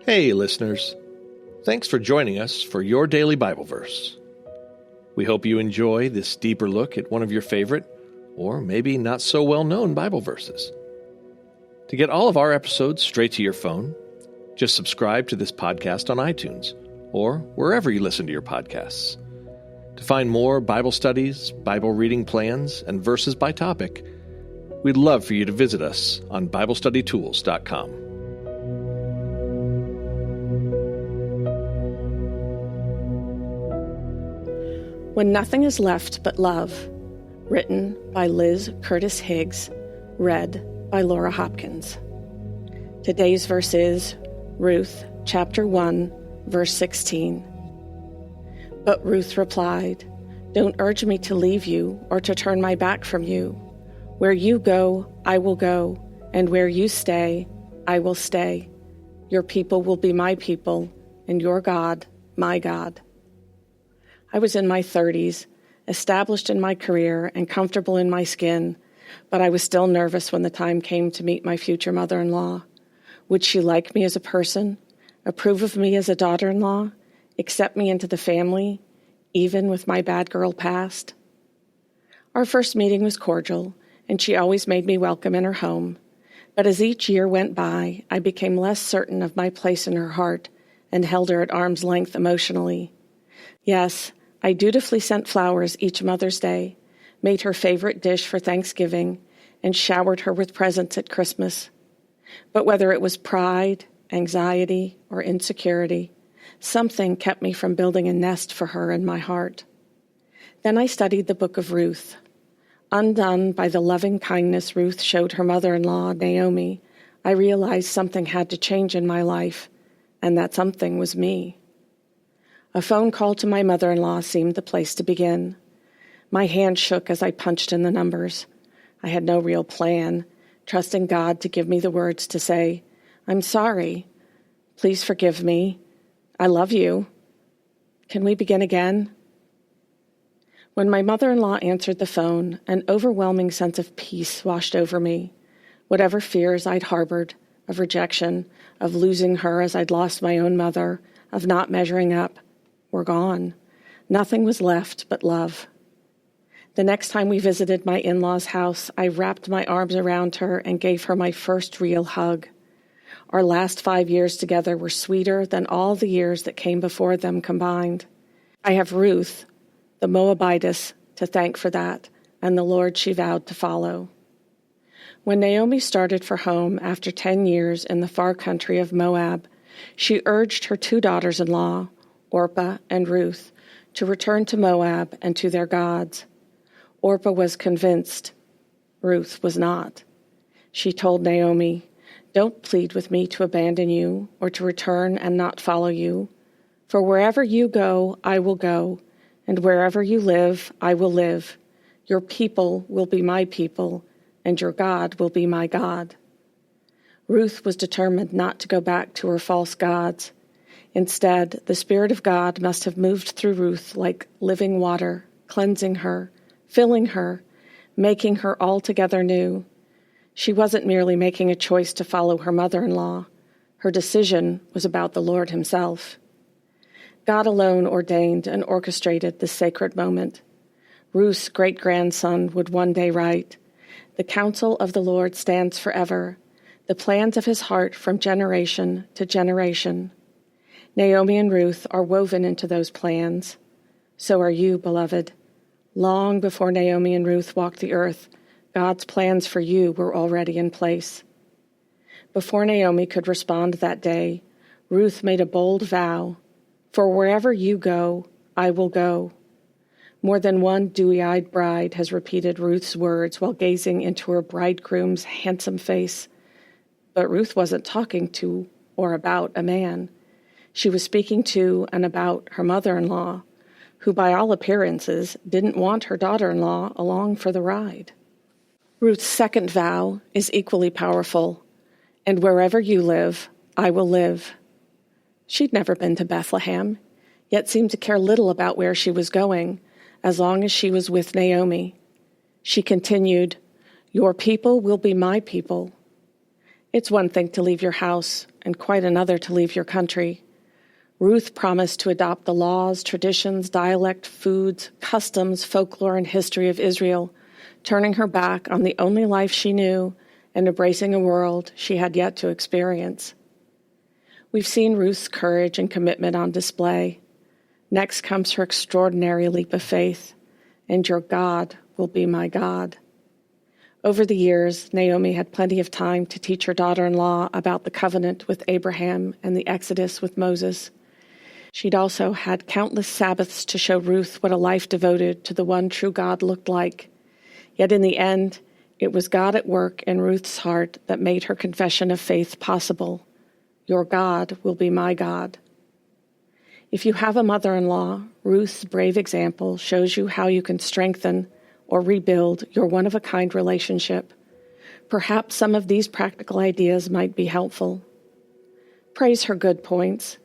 Hey, listeners. Thanks for joining us for your daily Bible verse. We hope you enjoy this deeper look at one of your favorite, or maybe not so well-known Bible verses. To get all of our episodes straight to your phone, just subscribe to this podcast on iTunes or wherever you listen to your podcasts. To find more Bible studies, Bible reading plans, and verses by topic, we'd love for you to visit us on BibleStudyTools.com. When Nothing Is Left But Love, written by Liz Curtis Higgs, read by Laura Hopkins. Today's verse is Ruth, chapter 1, verse 16. But Ruth replied, "Don't urge me to leave you or to turn my back from you. Where you go, I will go, and where you stay, I will stay. Your people will be my people, and your God, my God." I was in my 30s, established in my career and comfortable in my skin, but I was still nervous when the time came to meet my future mother-in-law. Would she like me as a person, approve of me as a daughter-in-law, accept me into the family, even with my bad girl past? Our first meeting was cordial, and she always made me welcome in her home. But as each year went by, I became less certain of my place in her heart and held her at arm's length emotionally. Yes, I dutifully sent flowers each Mother's Day, made her favorite dish for Thanksgiving, and showered her with presents at Christmas. But whether it was pride, anxiety, or insecurity, something kept me from building a nest for her in my heart. Then I studied the book of Ruth. Undone by the loving kindness Ruth showed her mother-in-law, Naomi, I realized something had to change in my life, and that something was me. A phone call to my mother-in-law seemed the place to begin. My hand shook as I punched in the numbers. I had no real plan, trusting God to give me the words to say, "I'm sorry. Please forgive me. I love you. Can we begin again?" When my mother-in-law answered the phone, an overwhelming sense of peace washed over me. Whatever fears I'd harbored, of rejection, of losing her as I'd lost my own mother, of not measuring up, were gone. Nothing was left but love. The next time we visited my in-laws' house, I wrapped my arms around her and gave her my first real hug. Our last 5 years together were sweeter than all the years that came before them combined. I have Ruth, the Moabitess, to thank for that, and the Lord she vowed to follow. When Naomi started for home after 10 years in the far country of Moab, she urged her 2 daughters-in-law, Orpah and Ruth, to return to Moab and to their gods. Orpah was convinced. Ruth was not. She told Naomi, "Don't plead with me to abandon you or to return and not follow you. For wherever you go, I will go, and wherever you live, I will live. Your people will be my people, and your God will be my God." Ruth was determined not to go back to her false gods. Instead, the Spirit of God must have moved through Ruth like living water, cleansing her, filling her, making her altogether new. She wasn't merely making a choice to follow her mother-in-law. Her decision was about the Lord himself. God alone ordained and orchestrated this sacred moment. Ruth's great-grandson would one day write, "The counsel of the Lord stands forever, the plans of his heart from generation to generation." Naomi and Ruth are woven into those plans. So are you, beloved. Long before Naomi and Ruth walked the earth, God's plans for you were already in place. Before Naomi could respond that day, Ruth made a bold vow, "For wherever you go, I will go." More than one dewy-eyed bride has repeated Ruth's words while gazing into her bridegroom's handsome face. But Ruth wasn't talking to or about a man. She was speaking to and about her mother-in-law, who by all appearances didn't want her daughter-in-law along for the ride. Ruth's second vow is equally powerful, "And wherever you live, I will live." She'd never been to Bethlehem, yet seemed to care little about where she was going, as long as she was with Naomi. She continued, "Your people will be my people." It's one thing to leave your house, and quite another to leave your country. Ruth promised to adopt the laws, traditions, dialect, foods, customs, folklore, and history of Israel, turning her back on the only life she knew and embracing a world she had yet to experience. We've seen Ruth's courage and commitment on display. Next comes her extraordinary leap of faith, and your God will be my God. Over the years, Naomi had plenty of time to teach her daughter-in-law about the covenant with Abraham and the Exodus with Moses. She'd also had countless Sabbaths to show Ruth what a life devoted to the one true God looked like. Yet in the end, it was God at work in Ruth's heart that made her confession of faith possible. Your God will be my God. If you have a mother-in-law, Ruth's brave example shows you how you can strengthen or rebuild your one-of-a-kind relationship. Perhaps some of these practical ideas might be helpful. Praise her good points.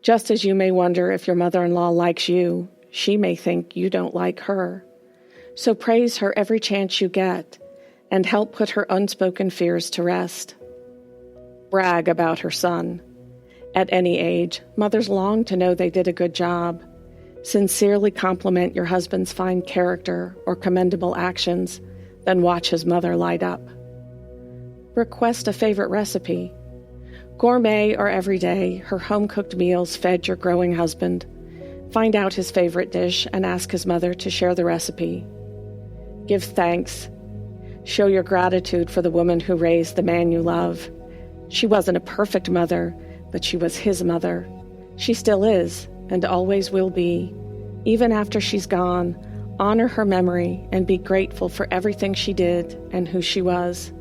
Just as you may wonder if your mother-in-law likes you, she may think you don't like her. So praise her every chance you get and help put her unspoken fears to rest. Brag about her son. At any age, mothers long to know they did a good job. Sincerely compliment your husband's fine character or commendable actions, then watch his mother light up. Request a favorite recipe. Gourmet or everyday, her home-cooked meals fed your growing husband. Find out his favorite dish and ask his mother to share the recipe. Give thanks. Show your gratitude for the woman who raised the man you love. She wasn't a perfect mother, but she was his mother. She still is, and always will be. Even after she's gone, honor her memory and be grateful for everything she did and who she was.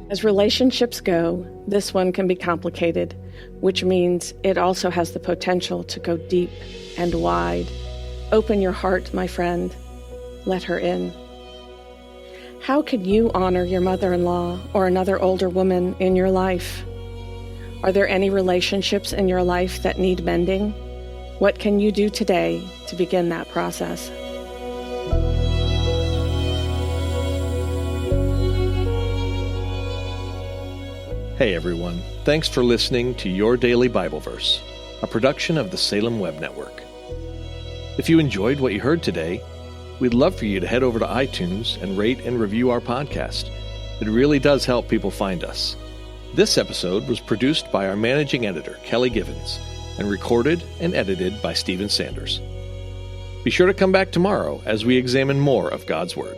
As relationships go, this one can be complicated, which means it also has the potential to go deep and wide. Open your heart, my friend. Let her in. How can you honor your mother-in-law or another older woman in your life? Are there any relationships in your life that need mending? What can you do today to begin that process? Hey everyone, thanks for listening to Your Daily Bible Verse, a production of the Salem Web Network. If you enjoyed what you heard today, we'd love for you to head over to iTunes and rate and review our podcast. It really does help people find us. This episode was produced by our managing editor, Kelly Givens, and recorded and edited by Stephen Sanders. Be sure to come back tomorrow as we examine more of God's Word.